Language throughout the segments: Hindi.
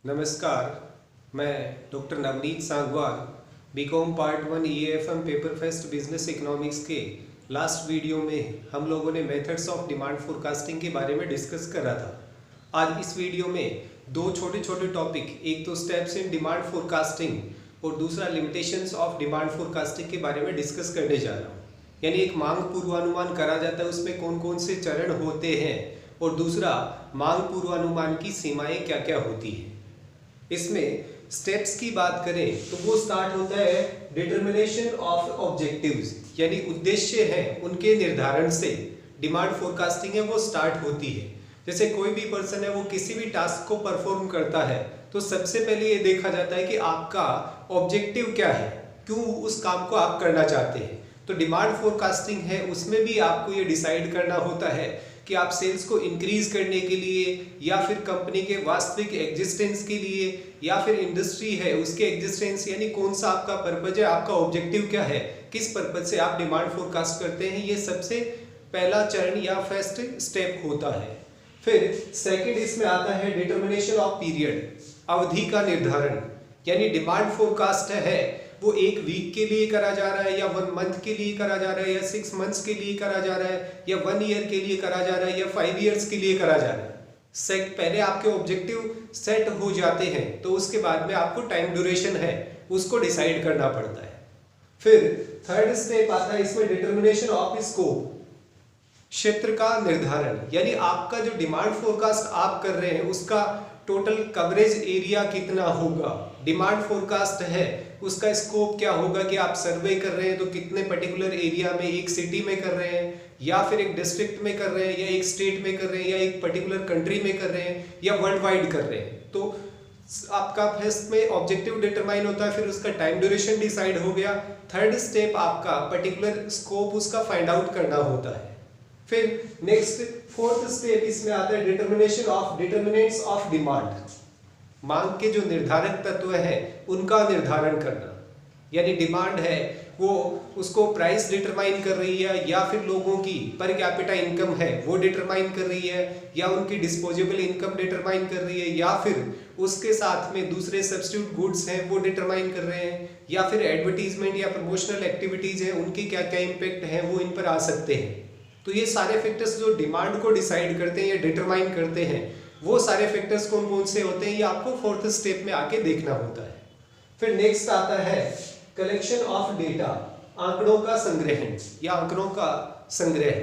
नमस्कार, मैं doctor Navneet Sangwan BCom part 1 EAFM paper fest business economics के लास्ट वीडियो में हम लोगों ने मेथड्स ऑफ डिमांड फोरकास्टिंग के बारे में डिस्कस करा था। आज इस वीडियो में दो छोटे छोटे टॉपिक, एक तो स्टेप्स इन डिमांड फोरकास्टिंग और दूसरा लिमिटेशंस ऑफ डिमांड फोरकास्टिंग के बारे में डिस्कस करने जा रहा हूँ। यानी एक मांग पूर्वानुमान करा जाता है, उसमें कौन कौन से चरण होते हैं, और दूसरा मांग पूर्वानुमान की सीमाएं क्या क्या होती हैं। इसमें स्टेप्स की बात करें तो वो स्टार्ट होता है डिटर्मिनेशन ऑफ ऑब्जेक्टिव्स, यानी उद्देश्य हैं उनके निर्धारण से डिमांड फोरकास्टिंग है वो स्टार्ट होती है। जैसे कोई भी पर्सन है वो किसी भी टास्क को परफॉर्म करता है तो सबसे पहले ये देखा जाता है कि आपका ऑब्जेक्टिव क्या है, क्यों उस काम को आप करना चाहते हैं। तो डिमांड फोरकास्टिंग है उसमें भी आपको ये डिसाइड करना होता है कि आप सेल्स को इंक्रीज करने के लिए, या फिर कंपनी के वास्तविक एग्जिस्टेंस के लिए, या फिर इंडस्ट्री है उसके एग्जिस्टेंस, यानी कौन सा आपका पर्पज है, आपका ऑब्जेक्टिव क्या है, किस पर्पज से आप डिमांड फोरकास्ट करते हैं। ये सबसे पहला चरण या फर्स्ट स्टेप होता है। फिर सेकंड इसमें आता है डिटर्मिनेशन ऑफ पीरियड, अवधि का निर्धारण। यानी डिमांड फोरकास्ट है वो एक वीक के लिए करा जा रहा है, या 1 मंथ के लिए करा जा रहा है, या 6 मंथ्स के लिए करा जा रहा है, या 1 ईयर के लिए करा जा रहा है, या 5 ईयर्स के लिए करा जा रहा है। पहले आपके ऑब्जेक्टिव सेट हो जाते हैं तो उसके बाद में आपको टाइम ड्यूरेशन है उसको डिसाइड करना पड़ता है। फिर थर्ड स्टेप आता है इसमें डिटर्मिनेशन ऑफ स्कोप, क्षेत्र का निर्धारण। यानी आपका जो डिमांड फोरकास्ट आप कर रहे हैं उसका टोटल कवरेज एरिया कितना होगा। डिमांड फोरकास्ट है उसका स्कोप क्या होगा कि आप सर्वे कर रहे हैं तो कितने पर्टिकुलर एरिया में, एक सिटी में कर रहे हैं, या फिर एक डिस्ट्रिक्ट में कर रहे हैं, या एक स्टेट में कर रहे हैं, या एक पर्टिकुलर कंट्री में कर रहे हैं, या वर्ल्ड वाइड कर रहे हैं। तो आपका फर्स्ट में ऑब्जेक्टिव डिटरमाइन होता है, फिर उसका टाइम ड्यूरेशन डिसाइड हो गया। थर्ड स्टेप आपका पर्टिकुलर स्कोप उसका फाइंड आउट करना होता है। फिर नेक्स्ट फोर्थ स्टेप इसमें आता है determination of determinants of demand, मांग के जो निर्धारक तत्व हैं उनका निर्धारण करना। यानी डिमांड है वो उसको प्राइस डिटरमाइन कर रही है, या फिर लोगों की पर कैपिटा इनकम है वो डिटरमाइन कर रही है, या उनकी डिस्पोजेबल इनकम डिटरमाइन कर रही है, या फिर उसके साथ में दूसरे सब्स्टिट्यूट गुड्स हैं वो डिटरमाइन कर रहे हैं, या फिर एडवर्टीजमेंट या प्रमोशनल एक्टिविटीज हैं उनकी क्या क्या इम्पैक्ट है वो इन पर आ सकते हैं। तो ये सारे फैक्टर्स जो डिमांड को डिसाइड करते हैं या डिटरमाइन करते हैं, वो सारे फैक्टर्स कौन कौन से होते हैं ये आपको फोर्थ स्टेप में आके देखना होता है। फिर नेक्स्ट आता है कलेक्शन ऑफ डेटा, आंकड़ों का संग्रहण या आंकड़ों का संग्रह।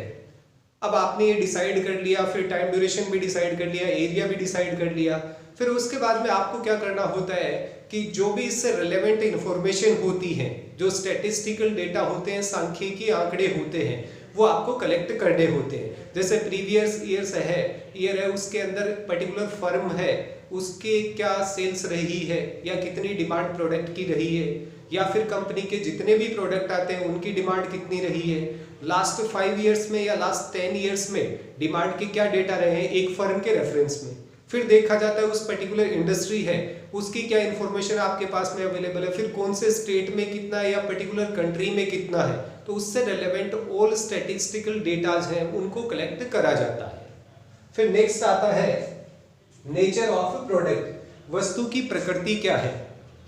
अब आपने ये डिसाइड कर लिया, फिर टाइम ड्यूरेशन भी डिसाइड कर लिया, एरिया भी डिसाइड कर लिया, फिर उसके बाद में आपको क्या करना होता है कि जो भी इससे रिलेवेंट इंफॉर्मेशन होती है, जो स्टैटिस्टिकल डेटा होते हैं, सांख्यिकी आंकड़े होते हैं, वो आपको कलेक्ट करने होते हैं। जैसे प्रीवियस ईयर है उसके अंदर पर्टिकुलर फर्म है उसके क्या सेल्स रही है, या कितनी डिमांड प्रोडक्ट की रही है, या फिर कंपनी के जितने भी प्रोडक्ट आते हैं उनकी डिमांड कितनी रही है, लास्ट 5 ईयर्स में या लास्ट 10 ईयर्स में डिमांड के क्या डेटा रहे हैं एक फर्म के रेफरेंस में। फिर देखा जाता है उस पर्टिकुलर इंडस्ट्री है उसकी क्या इंफॉर्मेशन आपके पास में अवेलेबल है, फिर कौन से स्टेट में कितना है या पर्टिकुलर कंट्री में कितना है, तो उससे रिलेवेंट ऑल स्टैटिस्टिकल डेटाज हैं उनको कलेक्ट करा जाता है। फिर नेक्स्ट आता है नेचर ऑफ प्रोडक्ट, वस्तु की प्रकृति क्या है।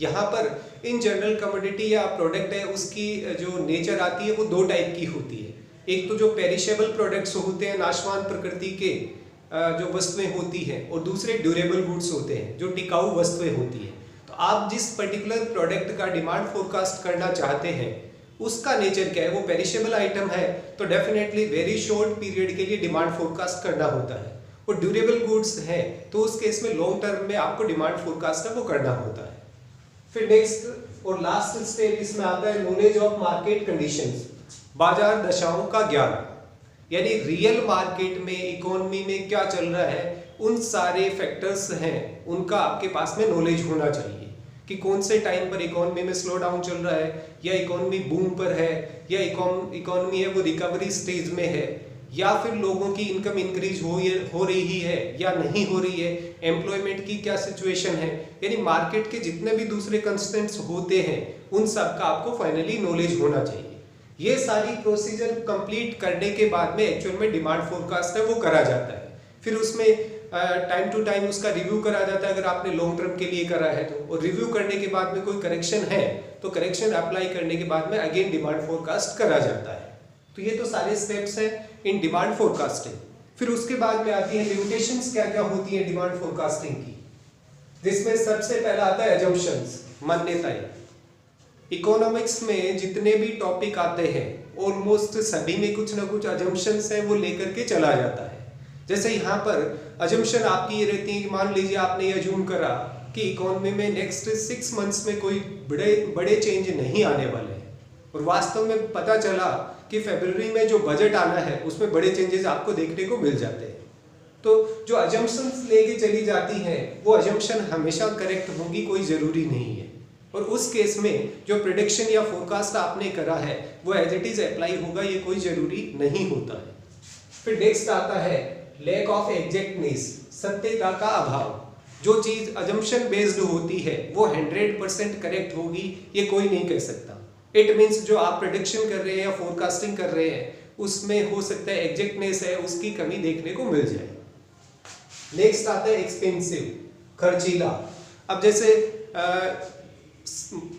यहाँ पर इन जनरल कमोडिटी या प्रोडक्ट है उसकी जो नेचर आती है वो 2 टाइप की होती है। एक तो जो पेरिशेबल प्रोडक्ट्स होते हैं, नाशवान प्रकृति के जो वस्तुएं होती हैं, और दूसरे ड्यूरेबल गुड्स होते हैं जो टिकाऊ वस्तुएं होती हैं। तो आप जिस पर्टिकुलर प्रोडक्ट का डिमांड फोरकास्ट करना चाहते हैं उसका नेचर क्या है, वो पेरिशेबल आइटम है तो डेफिनेटली वेरी शॉर्ट पीरियड के लिए डिमांड फोरकास्ट करना होता है, और ड्यूरेबल गुड्स है तो उस केस में लॉन्ग टर्म में आपको डिमांड फोरकास्ट है वो करना होता है। फिर नेक्स्ट और लास्ट स्टेप इसमें आता है नॉलेज ऑफ मार्केट कंडीशंस, बाजार दशाओं का ज्ञान। यानी रियल मार्केट में, इकोनॉमी में क्या चल रहा है, उन सारे फैक्टर्स हैं उनका आपके पास में नॉलेज होना चाहिए कि कौन से टाइम पर इकोनॉमी में स्लो डाउन चल रहा है, या इकोनॉमी बूम पर है, या इकोनॉमी है वो रिकवरी स्टेज में है, या फिर लोगों की इनकम इंक्रीज हो रही है या नहीं हो रही है, एम्प्लॉयमेंट की क्या सिचुएशन है। यानी मार्केट के जितने भी दूसरे कंस्टेंट्स होते हैं उन सब का आपको फाइनली नॉलेज होना चाहिए। ये सारी प्रोसीजर कंप्लीट करने के बाद में एक्चुअल में डिमांड फोरकास्ट है वो करा जाता है। फिर उसमें टाइम टू टाइम उसका रिव्यू करा जाता है अगर आपने लॉन्ग टर्म के लिए करा है तो, और रिव्यू करने के बाद में कोई करेक्शन है तो करेक्शन अप्लाई करने के बाद में अगेन डिमांड फोरकास्ट करा जाता है। तो ये तो सारे स्टेप्स हैं इन डिमांड फोरकास्टिंग। फिर उसके बाद में आती है लिमिटेशंस क्या क्या होती है डिमांड फोरकास्टिंग की, जिसमें सबसे पहला आता है अजम्पशंस, मान्यताएं। इकोनॉमिक्स में जितने भी टॉपिक आते हैं ऑलमोस्ट सभी में कुछ ना कुछ अजम्पशंस है वो लेकर के चला जाता है। जैसे यहाँ पर अजम्पशन आपकी ये रहती है कि मान लीजिए आपने ये अज्यूम करा कि इकोनॉमी में नेक्स्ट 6 मंथ्स में कोई बड़े चेंज नहीं आने वाले हैं, और वास्तव में पता चला कि फरवरी में जो बजट आना है उसमें बड़े चेंजेस आपको देखने को मिल जाते हैं। तो जो अजम्पशंस लेके चली जाती हैं वो अजम्पशन हमेशा करेक्ट होगी, कोई ज़रूरी नहीं है, और उस केस में जो प्रेडिक्शन या फोरकास्ट आपने करा है वो एज इट इज़ अप्लाई होगा, ये कोई ज़रूरी नहीं होता है। फिर नेक्स्ट आता है लैक ऑफ एग्जैक्टनेस, सत्यता का अभाव। जो चीज़ अजम्पशन बेस्ड होती है वो 100% करेक्ट होगी ये कोई नहीं कह सकता। इट मीन्स जो आप प्रेडिक्शन कर रहे हैं या फोरकास्टिंग कर रहे हैं उसमें हो सकता है एग्जैक्टनेस है उसकी कमी देखने को मिल जाए। नेक्स्ट आता है एक्सपेंसिव, खर्चीला। अब जैसे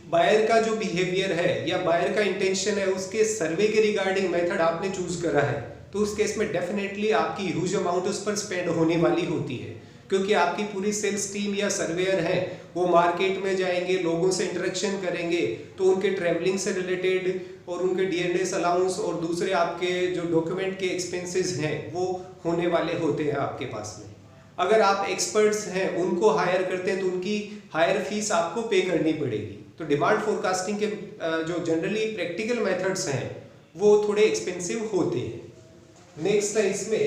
बायर का जो बिहेवियर है या बायर का इंटेंशन है उसके सर्वे के रिगार्डिंग मेथड आपने चूज करा है तो उस केस में डेफिनेटली आपकी ह्यूज अमाउंट उस पर स्पेंड होने वाली होती है, क्योंकि आपकी पूरी सेल्स टीम या सर्वेयर है वो मार्केट में जाएंगे, लोगों से इंटरेक्शन करेंगे, तो उनके ट्रैवलिंग से रिलेटेड और उनके डीएनएस अलाउंस और दूसरे आपके जो डॉक्यूमेंट के एक्सपेंसेस हैं वो होने वाले होते हैं आपके पास में। अगर आप एक्सपर्ट्स हैं उनको हायर करते हैं तो उनकी हायर फीस आपको पे करनी पड़ेगी। तो डिमांड फोरकास्टिंग के जो जनरली प्रैक्टिकल मेथड्स हैं वो थोड़े एक्सपेंसिव होते हैं। नेक्स्ट है इसमें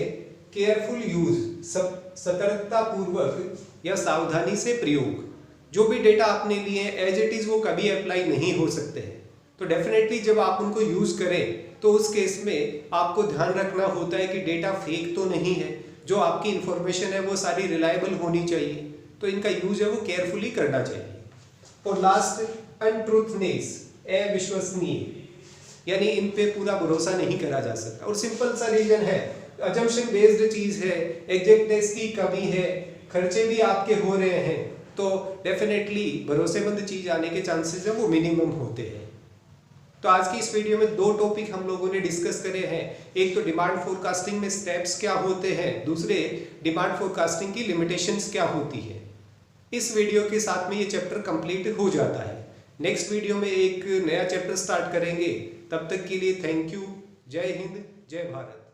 केयरफुल यूज, सतर्कता पूर्वक या सावधानी से प्रयोग। जो भी डेटा आपने लिए हैं एज इट इज वो कभी अप्लाई नहीं हो सकते हैं, तो डेफिनेटली जब आप उनको यूज करें तो उस केस में आपको ध्यान रखना होता है कि डेटा फेक तो नहीं है, जो आपकी इंफॉर्मेशन है वो सारी रिलायबल होनी चाहिए, तो इनका यूज है वो केयरफुली करना चाहिए। और लास्ट अनट्रूथनेस, अविश्वसनीय, यानी इन पे पूरा भरोसा नहीं करा जा सकता। और सिंपल सा रीजन है, अजम्पशन बेस्ड चीज है, एग्जैक्टनेस की कमी है, खर्चे भी आपके हो रहे हैं, तो डेफिनेटली भरोसेमंद चीज आने के चांसेस है वो मिनिमम होते हैं। तो आज की इस वीडियो में 2 टॉपिक हम लोगों ने डिस्कस करे हैं। एक तो डिमांड फोरकास्टिंग में स्टेप्स क्या होते हैं, दूसरे डिमांड फोरकास्टिंग की लिमिटेशंस क्या होती है। इस वीडियो के साथ में ये चैप्टर कंप्लीट हो जाता है। नेक्स्ट वीडियो में एक नया चैप्टर स्टार्ट करेंगे, तब तक के लिए थैंक यू। जय हिंद, जय भारत।